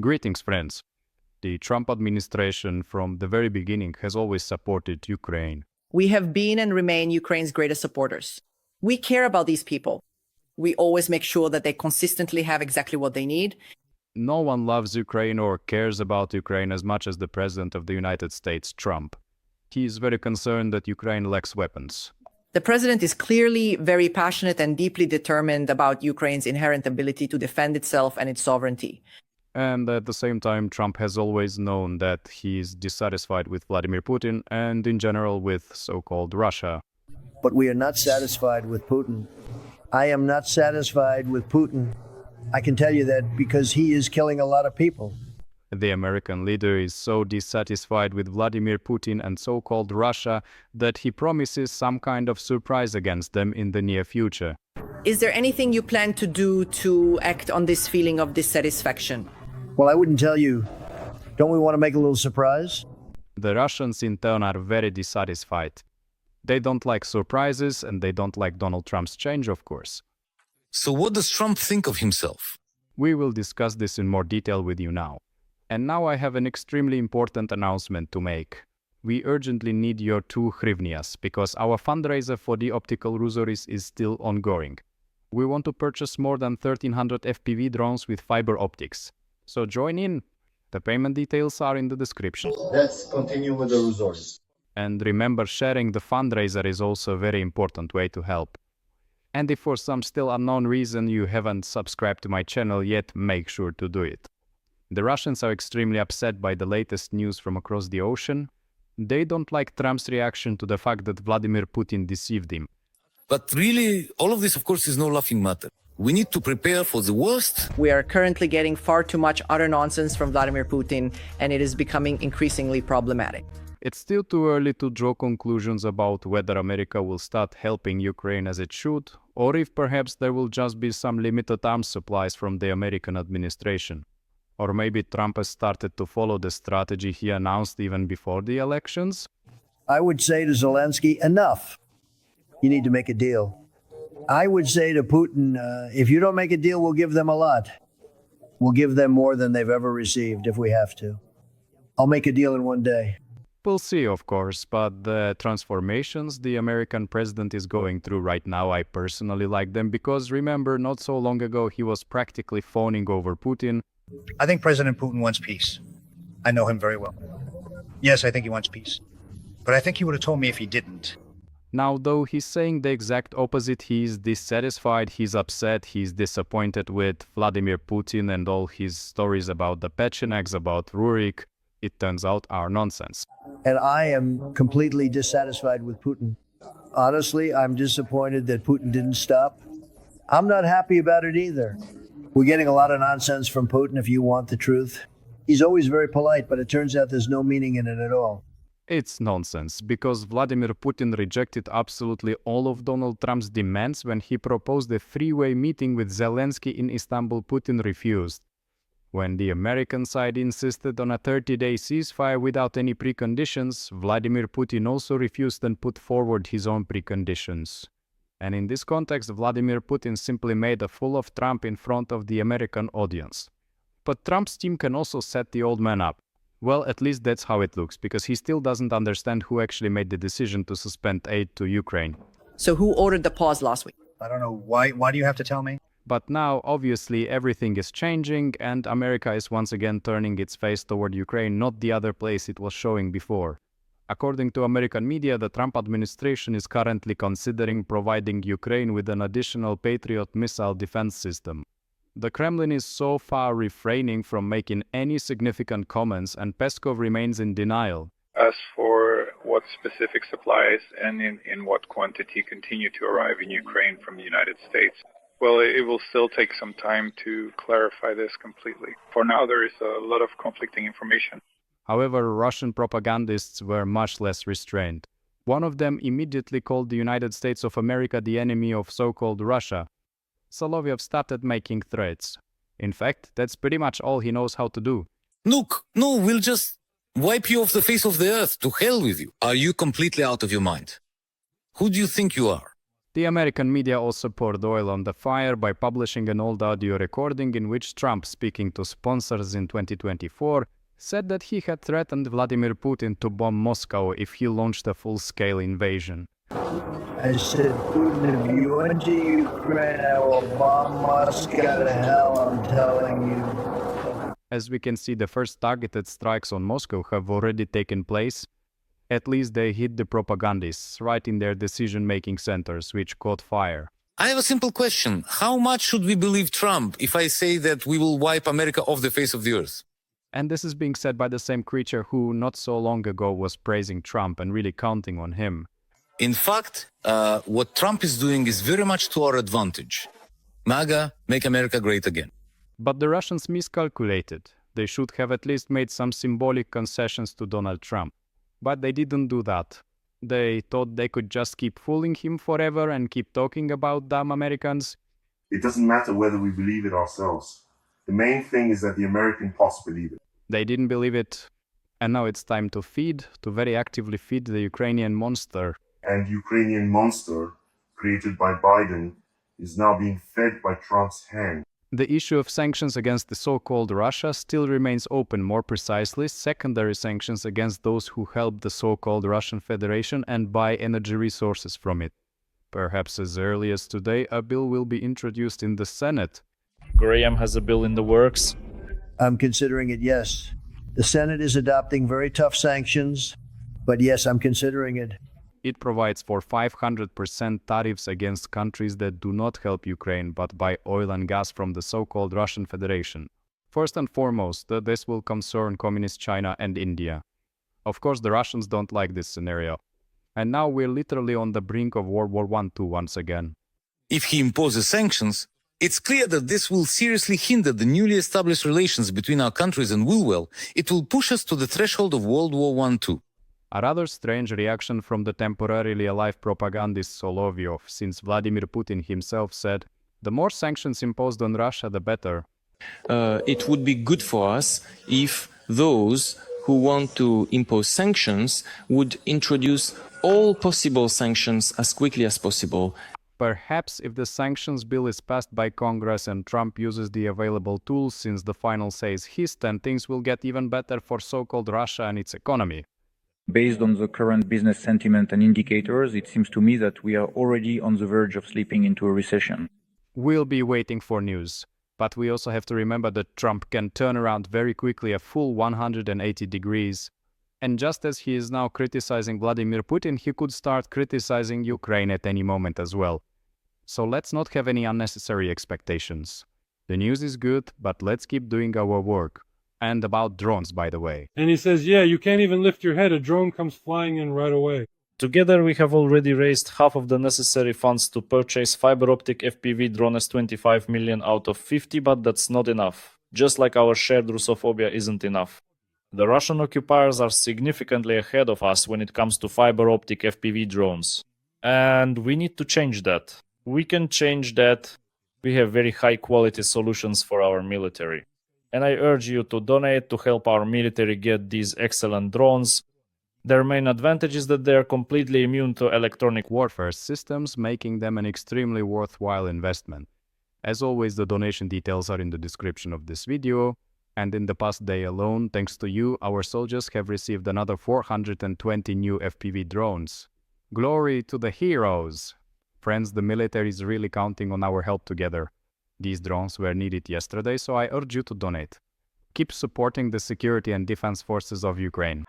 Greetings, friends. The Trump administration from the very beginning has always supported Ukraine. We have been and remain Ukraine's greatest supporters. We care about these people. We always make sure that they consistently have exactly what they need. No one loves Ukraine or cares about Ukraine as much as the President of the United States, Trump. He is very concerned that Ukraine lacks weapons. The president is clearly very passionate and deeply determined about Ukraine's inherent ability to defend itself and its sovereignty. And at the same time, Trump has always known that he is dissatisfied with Vladimir Putin and in general with so-called Russia. But we are not satisfied with Putin. I am not satisfied with Putin. I can tell you that because he is killing a lot of people. The American leader is so dissatisfied with Vladimir Putin and so-called Russia that he promises some kind of surprise against them in the near future. Is there anything you plan to do to act on this feeling of dissatisfaction? Well, I wouldn't tell you. Don't we want to make a little surprise? The Russians in turn are very dissatisfied. They don't like surprises and they don't like Donald Trump's change, of course. So what does Trump think of himself? We will discuss this in more detail with you now. And now I have an extremely important announcement to make. We urgently need your 2 hryvnias because our fundraiser for the optical rosaries is still ongoing. We want to purchase more than 1300 FPV drones with fiber optics. So join in. The payment details are in the description. Let's continue with the rosaries. And remember, sharing the fundraiser is also a very important way to help. And if for some still unknown reason you haven't subscribed to my channel yet, make sure to do it. The Russians are extremely upset by the latest news from across the ocean. They don't like Trump's reaction to the fact that Vladimir Putin deceived him. But really, all of this, of course, is no laughing matter. We need to prepare for the worst. We are currently getting far too much utter nonsense from Vladimir Putin, and it is becoming increasingly problematic. It's still too early to draw conclusions about whether America will start helping Ukraine as it should, or if perhaps there will just be some limited arms supplies from the American administration. Or maybe Trump has started to follow the strategy he announced even before the elections? I would say to Zelensky, enough. You need to make a deal. I would say to Putin, if you don't make a deal, we'll give them a lot. We'll give them more than they've ever received if we have to. I'll make a deal in one day. We'll see, of course, but the transformations the American president is going through right now, I personally like them because remember, not so long ago he was practically fawning over Putin. I think President Putin wants peace. I know him very well. Yes, I think he wants peace. But I think he would have told me if he didn't. Now, though he's saying the exact opposite, he's dissatisfied, he's upset, he's disappointed with Vladimir Putin and all his stories about the Pechenegs, about Rurik, it turns out are nonsense. And I am completely dissatisfied with Putin. Honestly, I'm disappointed that Putin didn't stop. I'm not happy about it either. We're getting a lot of nonsense from Putin if you want the truth. He's always very polite, but it turns out there's no meaning in it at all. It's nonsense, because Vladimir Putin rejected absolutely all of Donald Trump's demands when he proposed a 3-way meeting with Zelensky in Istanbul. Putin refused. When the American side insisted on a 30-day ceasefire without any preconditions, Vladimir Putin also refused and put forward his own preconditions. And in this context, Vladimir Putin simply made a fool of Trump in front of the American audience. But Trump's team can also set the old man up. Well, at least that's how it looks, because he still doesn't understand who actually made the decision to suspend aid to Ukraine. So who ordered the pause last week? I don't know. Why do you have to tell me? But now, obviously, everything is changing, and America is once again turning its face toward Ukraine, not the other place it was showing before. According to American media, the Trump administration is currently considering providing Ukraine with an additional Patriot missile defense system. The Kremlin is so far refraining from making any significant comments, and Peskov remains in denial. As for what specific supplies and in what quantity continue to arrive in Ukraine from the United States, well, it will still take some time to clarify this completely. For now, there is a lot of conflicting information. However, Russian propagandists were much less restrained. One of them immediately called the United States of America the enemy of so-called Russia. Solovyov started making threats. In fact, that's pretty much all he knows how to do. Look, no, we'll just wipe you off the face of the earth. To hell with you. Are you completely out of your mind? Who do you think you are? The American media also poured oil on the fire by publishing an old audio recording in which Trump, speaking to sponsors in 2024, said that he had threatened Vladimir Putin to bomb Moscow if he launched a full-scale invasion. I said, Putin, if you enter Ukraine, I will bomb Moscow to hell, I'm telling you. As we can see, the first targeted strikes on Moscow have already taken place. At least they hit the propagandists right in their decision-making centers, which caught fire. I have a simple question. How much should we believe Trump if I say that we will wipe America off the face of the earth? And this is being said by the same creature who not so long ago was praising Trump and really counting on him. In fact, what Trump is doing is very much to our advantage. MAGA, make America great again. But the Russians miscalculated. They should have at least made some symbolic concessions to Donald Trump. But they didn't do that. They thought they could just keep fooling him forever and keep talking about dumb Americans. It doesn't matter whether we believe it ourselves. The main thing is that the American posse believe it. They didn't believe it. And now it's time to very actively feed the Ukrainian monster. And Ukrainian monster, created by Biden, is now being fed by Trump's hand. The issue of sanctions against the so-called Russia still remains open, more precisely, secondary sanctions against those who help the so-called Russian Federation and buy energy resources from it. Perhaps as early as today, a bill will be introduced in the Senate. Graham has a bill in the works. I'm considering it, yes. The Senate is adopting very tough sanctions, but yes, I'm considering it. It provides for 500% tariffs against countries that do not help Ukraine but buy oil and gas from the so-called Russian Federation. First and foremost, this will concern Communist China and India. Of course, the Russians don't like this scenario. And now we're literally on the brink of World War I once again. If he imposes sanctions, it's clear that this will seriously hinder the newly established relations between our countries and it will push us to the threshold of World War I too. A rather strange reaction from the temporarily alive propagandist Solovyov, since Vladimir Putin himself said, "The more sanctions imposed on Russia, the better." It would be good for us if those who want to impose sanctions would introduce all possible sanctions as quickly as possible. Perhaps if the sanctions bill is passed by Congress and Trump uses the available tools since the final say is his, then things will get even better for so-called Russia and its economy. Based on the current business sentiment and indicators, it seems to me that we are already on the verge of slipping into a recession. We'll be waiting for news. But we also have to remember that Trump can turn around very quickly a full 180 degrees. And just as he is now criticizing Vladimir Putin, he could start criticizing Ukraine at any moment as well. So let's not have any unnecessary expectations. The news is good, but let's keep doing our work. And about drones, by the way. And he says, yeah, you can't even lift your head. A drone comes flying in right away. Together we have already raised half of the necessary funds to purchase fiber optic FPV drone S25 million out of 50, but that's not enough. Just like our shared Russophobia isn't enough. The Russian occupiers are significantly ahead of us when it comes to fiber optic FPV drones. And we need to change that. We can change that. We have very high quality solutions for our military. And I urge you to donate to help our military get these excellent drones. Their main advantage is that they are completely immune to electronic warfare systems, making them an extremely worthwhile investment. As always, the donation details are in the description of this video. And in the past day alone, thanks to you, our soldiers have received another 420 new FPV drones. Glory to the heroes! Friends, the military is really counting on our help together. These drones were needed yesterday, so I urge you to donate. Keep supporting the security and defense forces of Ukraine.